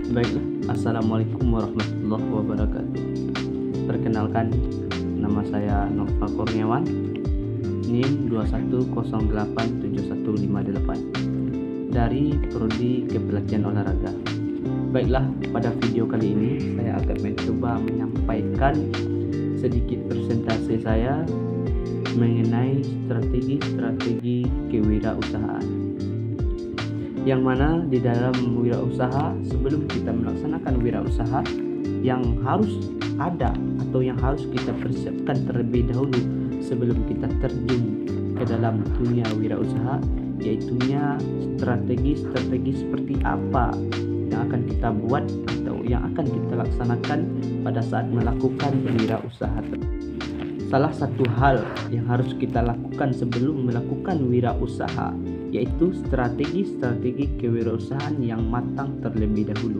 Baiklah, Assalamualaikum warahmatullahi wabarakatuh. Perkenalkan, nama saya Nova Kurniawan, NIM 21087158 dari Prodi Kepelatihan Olahraga. Baiklah, pada video kali ini saya akan mencoba menyampaikan sedikit presentasi saya mengenai strategi kewirausahaan. Yang mana di dalam wirausaha, sebelum kita melaksanakan wirausaha, yang harus ada atau yang harus kita persiapkan terlebih dahulu sebelum kita terjun ke dalam dunia wirausaha, yaitunya strategi seperti apa yang akan kita buat atau yang akan kita laksanakan pada saat melakukan wirausaha. Salah satu hal yang harus kita lakukan sebelum melakukan wirausaha yaitu strategi kewirausahaan yang matang terlebih dahulu.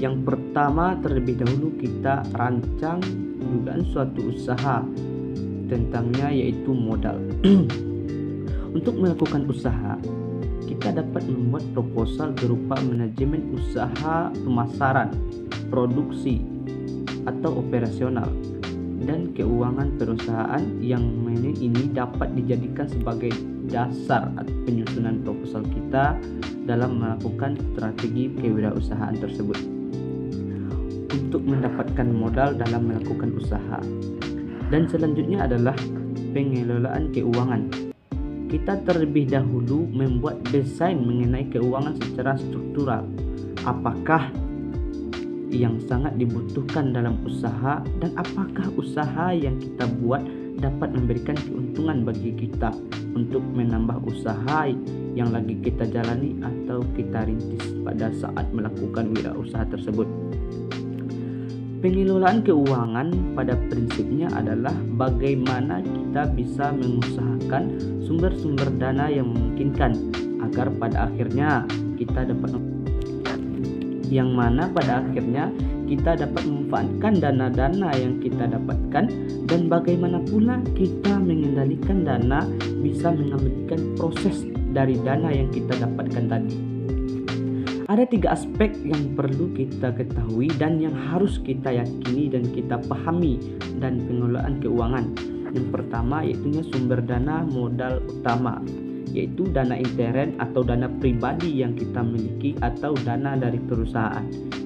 Yang pertama, terlebih dahulu kita rancang dugaan suatu usaha, tentangnya yaitu modal. Untuk melakukan usaha, kita dapat membuat proposal berupa manajemen usaha, pemasaran, produksi, atau operasional, dan keuangan perusahaan yang ini dapat dijadikan sebagai dasar penyusunan proposal kita dalam melakukan strategi kewirausahaan tersebut. Untuk mendapatkan modal dalam melakukan usaha. Dan selanjutnya adalah pengelolaan keuangan. Kita terlebih dahulu membuat desain mengenai keuangan secara struktural. Apakah yang sangat dibutuhkan dalam usaha dan apakah usaha yang kita buat dapat memberikan keuntungan bagi kita untuk menambah usaha yang lagi kita jalani atau kita rintis pada saat melakukan wirausaha tersebut. Pengelolaan keuangan pada prinsipnya adalah bagaimana kita bisa mengusahakan sumber-sumber dana yang memungkinkan agar pada akhirnya kita dapat memanfaatkan dana-dana yang kita dapatkan, dan bagaimana pula kita mengendalikan dana, bisa mengamankan proses dari dana yang kita dapatkan tadi. Ada 3 aspek yang perlu kita ketahui dan yang harus kita yakini dan kita pahami dan pengelolaan keuangan. Yang pertama yaitu sumber dana modal utama, yaitu dana intern atau dana pribadi yang kita miliki atau dana dari perusahaan.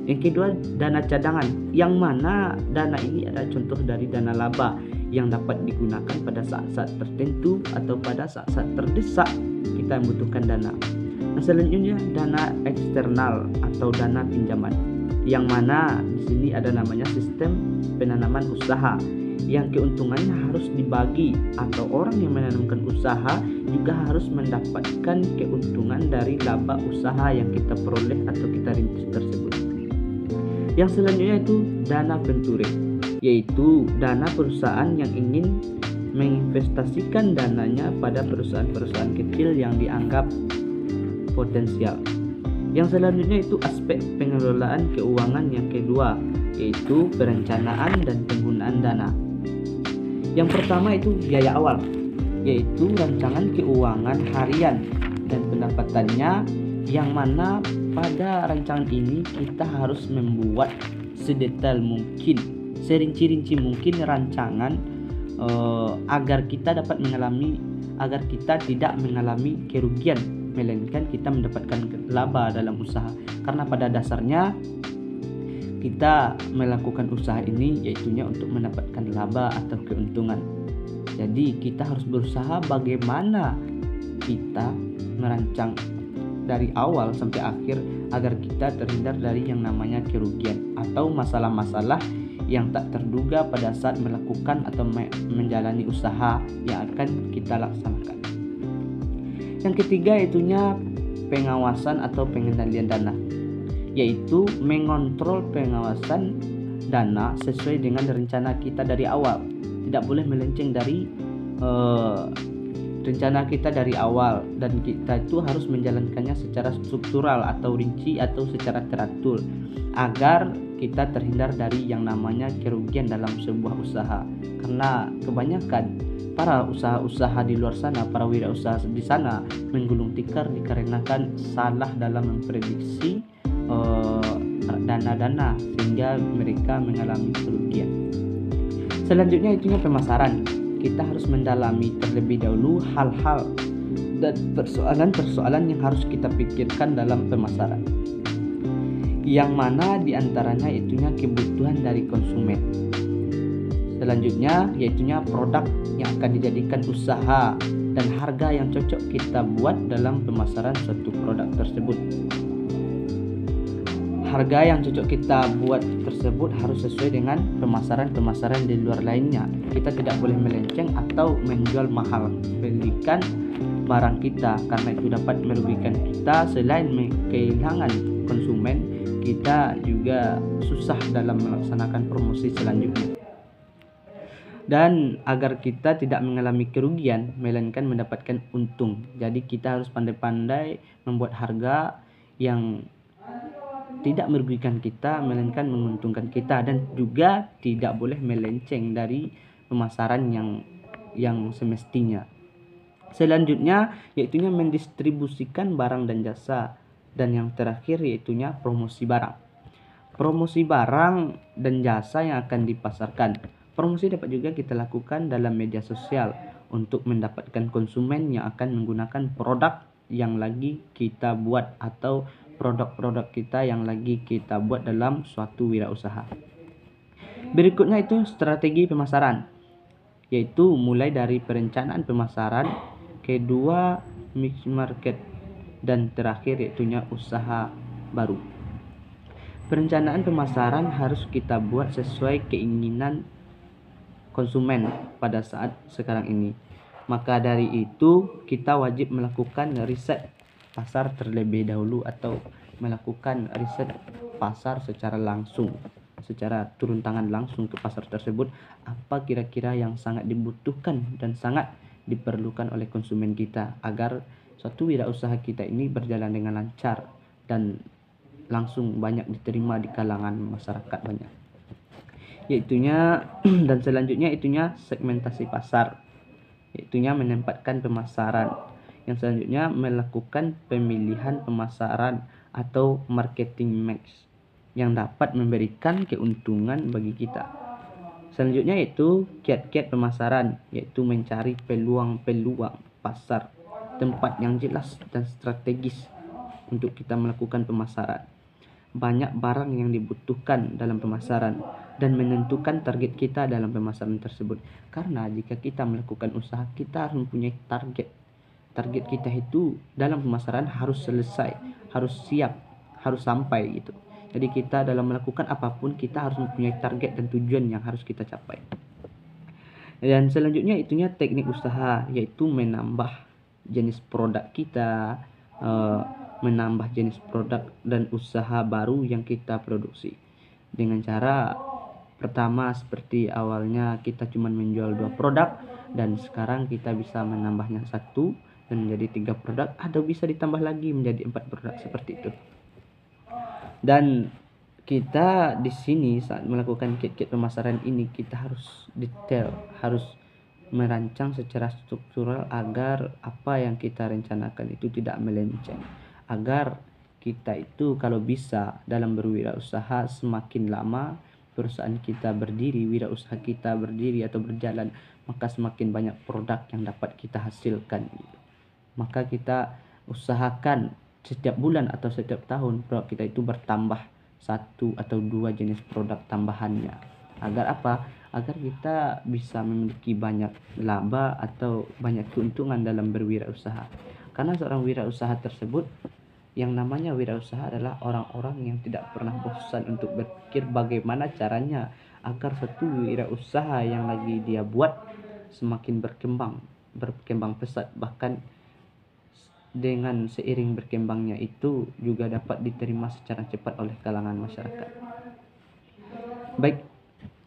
Yang kedua, dana cadangan, yang mana dana ini adalah contoh dari dana laba yang dapat digunakan pada saat-saat tertentu atau pada saat-saat terdesak kita membutuhkan dana. Nah, selanjutnya dana eksternal atau dana pinjaman, yang mana di sini ada namanya sistem penanaman usaha, yang keuntungannya harus dibagi atau orang yang menanamkan usaha juga harus mendapatkan keuntungan dari laba usaha yang kita peroleh atau kita rintis tersebut. Yang selanjutnya itu dana venture, yaitu dana perusahaan yang ingin menginvestasikan dananya pada perusahaan-perusahaan kecil yang dianggap potensial. Yang selanjutnya itu aspek pengelolaan keuangan yang kedua, yaitu perencanaan dan penggunaan dana. Yang pertama itu biaya awal, yaitu rancangan keuangan harian dan pendapatannya, yang mana pada rancangan ini kita harus membuat sedetail mungkin, serinci-rinci mungkin rancangan agar kita tidak mengalami kerugian, melainkan kita mendapatkan laba dalam usaha. Karena pada dasarnya kita melakukan usaha ini yaitunya untuk mendapatkan laba atau keuntungan. Jadi kita harus berusaha bagaimana kita merancang dari awal sampai akhir agar kita terhindar dari yang namanya kerugian atau masalah-masalah yang tak terduga pada saat melakukan atau menjalani usaha yang akan kita laksanakan. Yang ketiga yaitunya pengawasan atau pengendalian dana, yaitu mengontrol pengawasan dana sesuai dengan rencana kita dari awal. Tidak boleh melenceng dari rencana kita dari awal, dan kita itu harus menjalankannya secara struktural atau rinci atau secara teratur agar kita terhindar dari yang namanya kerugian dalam sebuah usaha. Karena kebanyakan para usaha-usaha di luar sana, para wirausaha di sana menggulung tikar dikarenakan salah dalam memprediksi dana-dana sehingga mereka mengalami kerugian. Selanjutnya itunya pemasaran. Kita harus mendalami terlebih dahulu hal-hal dan persoalan-persoalan yang harus kita pikirkan dalam pemasaran, yang mana diantaranya itunya kebutuhan dari konsumen. Selanjutnya yaitunya produk yang akan dijadikan usaha dan harga yang cocok kita buat dalam pemasaran suatu produk tersebut. Harga yang cocok kita buat tersebut harus sesuai dengan pemasaran-pemasaran di luar lainnya. Kita tidak boleh melenceng atau menjual mahal belikan barang kita, karena itu dapat merugikan kita. Selain kehilangan konsumen, kita juga susah dalam melaksanakan promosi selanjutnya. Dan agar kita tidak mengalami kerugian melainkan mendapatkan untung, jadi kita harus pandai-pandai membuat harga yang tidak merugikan kita melainkan menguntungkan kita, dan juga tidak boleh melenceng dari pemasaran yang semestinya. Selanjutnya yaitunya mendistribusikan barang dan jasa, dan yang terakhir yaitunya promosi barang. Promosi barang dan jasa yang akan dipasarkan. Promosi dapat juga kita lakukan dalam media sosial untuk mendapatkan konsumen yang akan menggunakan produk yang lagi kita buat atau produk-produk kita yang lagi kita buat dalam suatu wirausaha. Berikutnya itu strategi pemasaran, yaitu mulai dari perencanaan pemasaran, kedua mix market, dan terakhir yaitunya usaha baru. Perencanaan pemasaran harus kita buat sesuai keinginan konsumen pada saat sekarang ini. Maka dari itu kita wajib melakukan riset pasar terlebih dahulu atau melakukan riset pasar secara langsung, secara turun tangan langsung ke pasar tersebut, apa kira-kira yang sangat dibutuhkan dan sangat diperlukan oleh konsumen kita agar suatu wirausaha kita ini berjalan dengan lancar dan langsung banyak diterima di kalangan masyarakat banyak. Yaitunya dan selanjutnya itunya segmentasi pasar, yaitunya menempatkan pemasaran. Yang selanjutnya melakukan pemilihan pemasaran atau marketing mix yang dapat memberikan keuntungan bagi kita. Selanjutnya yaitu kiat-kiat pemasaran, yaitu mencari peluang-peluang pasar, tempat yang jelas dan strategis untuk kita melakukan pemasaran. Banyak barang yang dibutuhkan dalam pemasaran dan menentukan target kita dalam pemasaran tersebut. Karena jika kita melakukan usaha, kita harus mempunyai target. Target kita itu dalam pemasaran harus selesai, harus siap, harus sampai gitu. Jadi kita dalam melakukan apapun kita harus mempunyai target dan tujuan yang harus kita capai. Dan selanjutnya itunya teknik usaha, yaitu menambah jenis produk kita, menambah jenis produk dan usaha baru yang kita produksi dengan cara pertama seperti awalnya kita cuma menjual 2 produk dan sekarang kita bisa menambahnya 1 dan menjadi 3 produk, atau bisa ditambah lagi menjadi 4 produk seperti itu. Dan kita di sini saat melakukan kiat-kiat pemasaran ini kita harus detail, harus merancang secara struktural agar apa yang kita rencanakan itu tidak melenceng, agar kita itu kalau bisa dalam berwirausaha semakin lama perusahaan kita berdiri, wirausaha kita berdiri atau berjalan, maka semakin banyak produk yang dapat kita hasilkan. Maka kita usahakan setiap bulan atau setiap tahun produk kita itu bertambah 1 atau 2 jenis produk tambahannya. Agar apa? Agar kita bisa memiliki banyak laba atau banyak keuntungan dalam berwirausaha. Karena seorang wirausaha tersebut, yang namanya wirausaha adalah orang-orang yang tidak pernah bosan untuk berpikir bagaimana caranya agar suatu wirausaha yang lagi dia buat semakin berkembang pesat, bahkan dengan seiring berkembangnya itu juga dapat diterima secara cepat oleh kalangan masyarakat. Baik,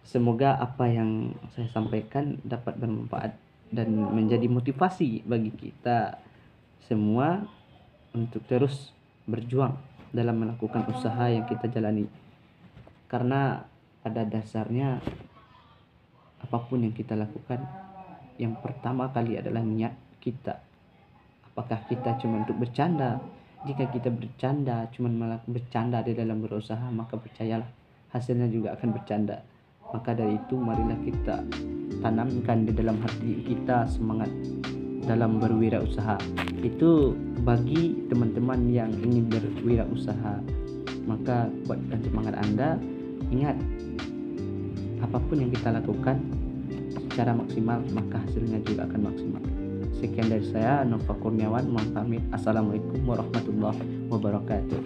semoga apa yang saya sampaikan dapat bermanfaat dan menjadi motivasi bagi kita semua untuk terus berjuang dalam melakukan usaha yang kita jalani. Karena pada dasarnya apapun yang kita lakukan, yang pertama kali adalah niat kita. Apakah kita cuma untuk bercanda, Jika kita bercanda, cuman malah bercanda di dalam berusaha, maka percayalah hasilnya juga akan bercanda. Maka dari itu marilah kita tanamkan di dalam hati kita semangat dalam berwirausaha. Itu bagi teman-teman yang ingin berwirausaha. Maka kuatkan semangat Anda. Ingat, apapun yang kita lakukan secara maksimal, maka hasilnya juga akan maksimal. Sekian dari saya, Nova Kurniawan, mohon pamit. Assalamualaikum warahmatullahi wabarakatuh.